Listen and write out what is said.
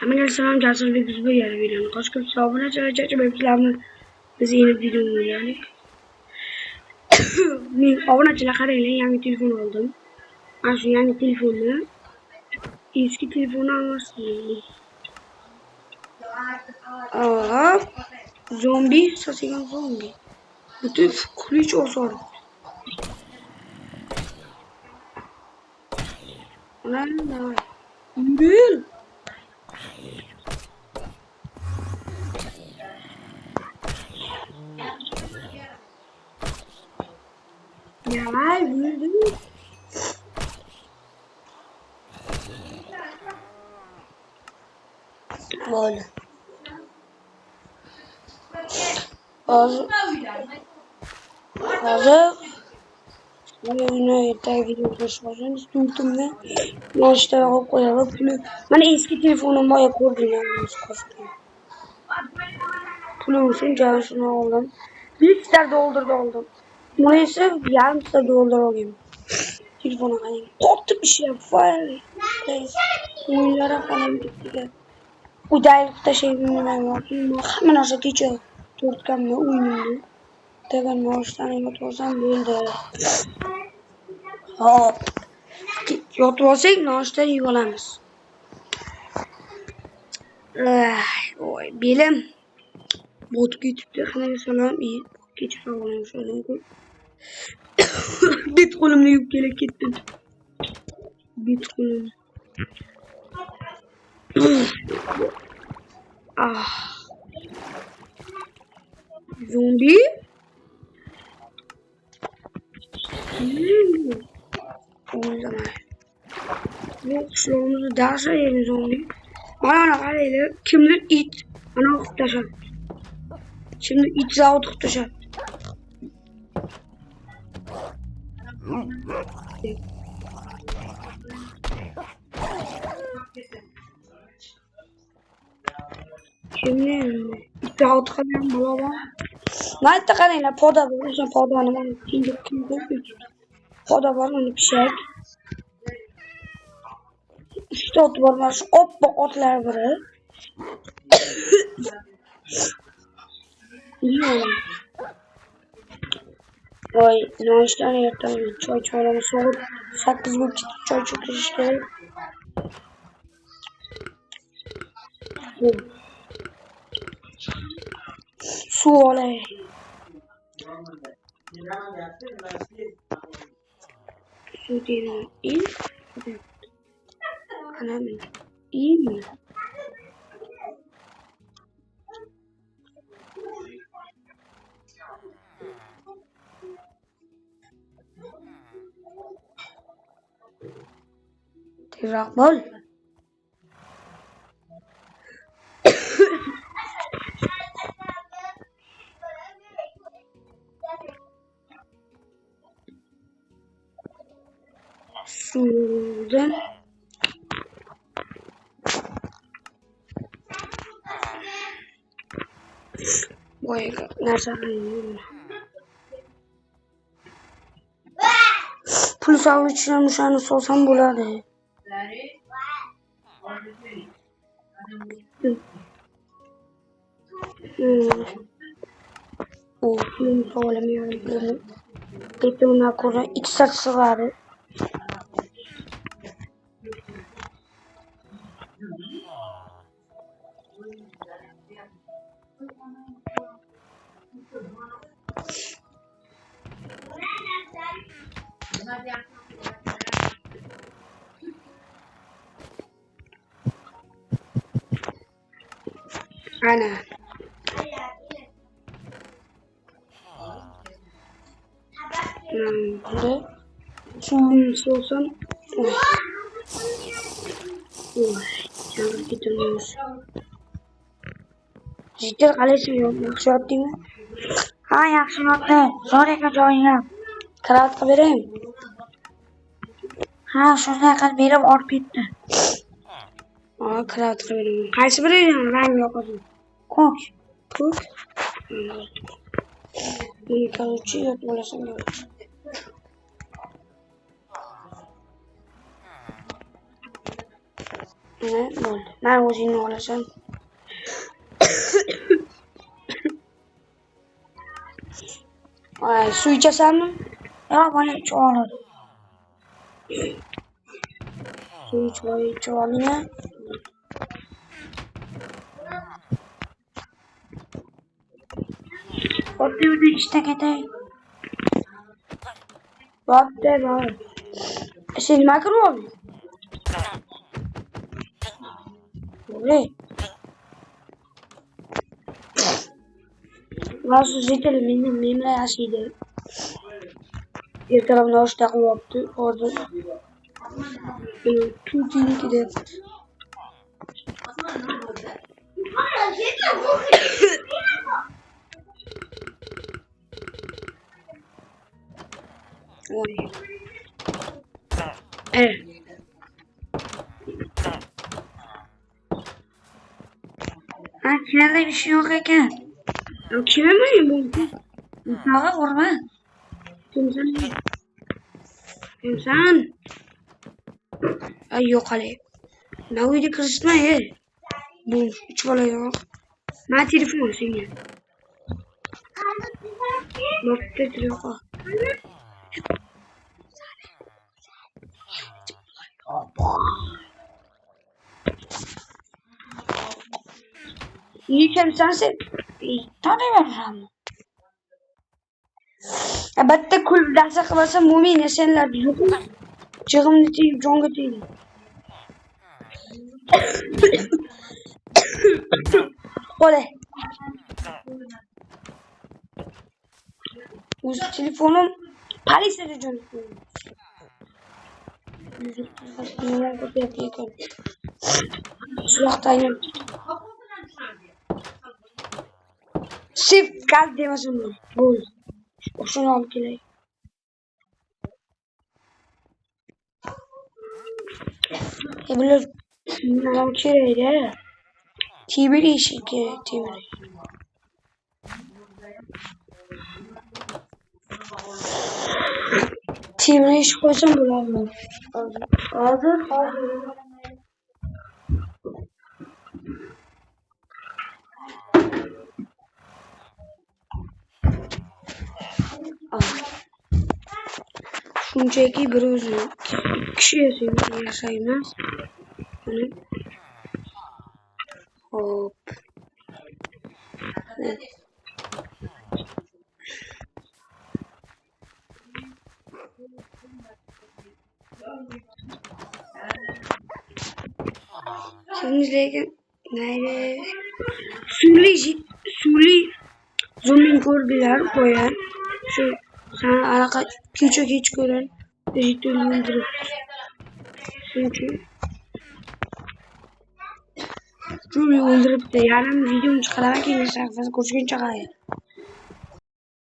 Hammaga salom, Jasurbek biz bu yerda videoni qo'shib obunachilar charchamayapsizlarmi? Biz yeni video o'ynadik. Men obunachilar qaranglar, yangi telefon oldim. Mana shu yangi telefonni eski telefonni almasdim. Zombi, sasagan zombi. Butun kulish oson. Mana. Yürü. Ya yürü. Böyle. Hazır. Oyuna yeter video koşmasınız. Tuttumda. Maçta hop koyalım. Bana eski telefonum var ya koordinatımız koştum. Pulumsun cansını aldım. Bir ister doldurdum. Bunu ise yarım ister dolduruyorum. Telefona kalayım. Korktu bir şey var. Oyunlara falan gitti. Bu dairlikte şey bilmem var. Hemen aşağı geçiyor. Turtkamla oynuyordu. Tegan maaştan yatırsan böyle. Hop. Yatırsak maaştan yıkalamaz. Oy bilim. Bot geçipti. Hemen sana iyi. Geçip alalım şöyle. Bit kolumla yükselek gittim. Bit kolum. Ah. Zombi. O zaman. Bu kuşlarımızı derse yerin zombi. Bana karayla kimdir it. Ana kutlaşar. Şimdi it zavut kutlaşar. Şimdi it zavut kalan baba. Nerede karayla poda var. İşte poda hanım. Kim poda var onu pişek. İşte ot var. Hoppa otlar var. Vay, naştan yatağım. Çay çorabı soğuk. 8 gün çay çok işte. Su olay. Su değil. İyi. Anam. İyi mi? Tezak bol. Sudan. Vay nerede arayayım? Pul savuşçuların uşağını sorsam buladı. O pulunu söylemiyorum. Peki buna koyacağım. 2 saçsı vardı. Aynen. Burada şunu sorsam canım getirmiyoruz. Cidden kalesi yok. Yaxşı attı mı? Ha yaxşı attı. Sonraki joyuna. Kıraat vereyim. Ha şuraya kadar benim orp gitti. Aa kıraat vereyim. Qaysi vereyim? Ben yok o zaman. Koç. Koç. Bunu kalıcı yok. Olasın yok. Ne oldu? Ben o'zingni olasan. Ay, su ichasanmi? Ya bana ichib oladi. Su ichib oling ya. Oddiy ishda ketay. Bo'pti, bo'l. Sen nima qilib olding? Voy. Nasıl zetel memle yaşıydı. Ertalab noshta qilyapti. Hozir Tutiniki deb. Voy. Evet. Ha, içeride bir şey yok ekan. Kime mi bu? Sağa vurma. Kimsan? Kimsan? Ay yok hali. Ne uydu kızma ya? Bu hiç bana yok. Ne telefon senin? Nokta telefon. İyi kimsense tanıyamam. Albatta kulüp derse kılasa mumin esenler yok. Cığımlı değil, conga değil. Oley. Bu telefonum Paris'e canım. Neler yapıyor? Sulaktayım. Sif kalp demesin. Bul. Şunu alıp geleyim. Bilir. Nam kireydi. Tibir işi ki tibir. Tibir iş koysam bulamam. Hazır. Şunchaki bir o'zi kishi yashaymiz. Hop. Şimdi nerede? Suli zooming ko'rdilar qo'yan. Shu sana anaqa kech ko'ran. Digital yildirib. Shuni o'ldiribdi. Yarim videoni chiqaraman keyin sahifasi ko'rishguncha qoladi.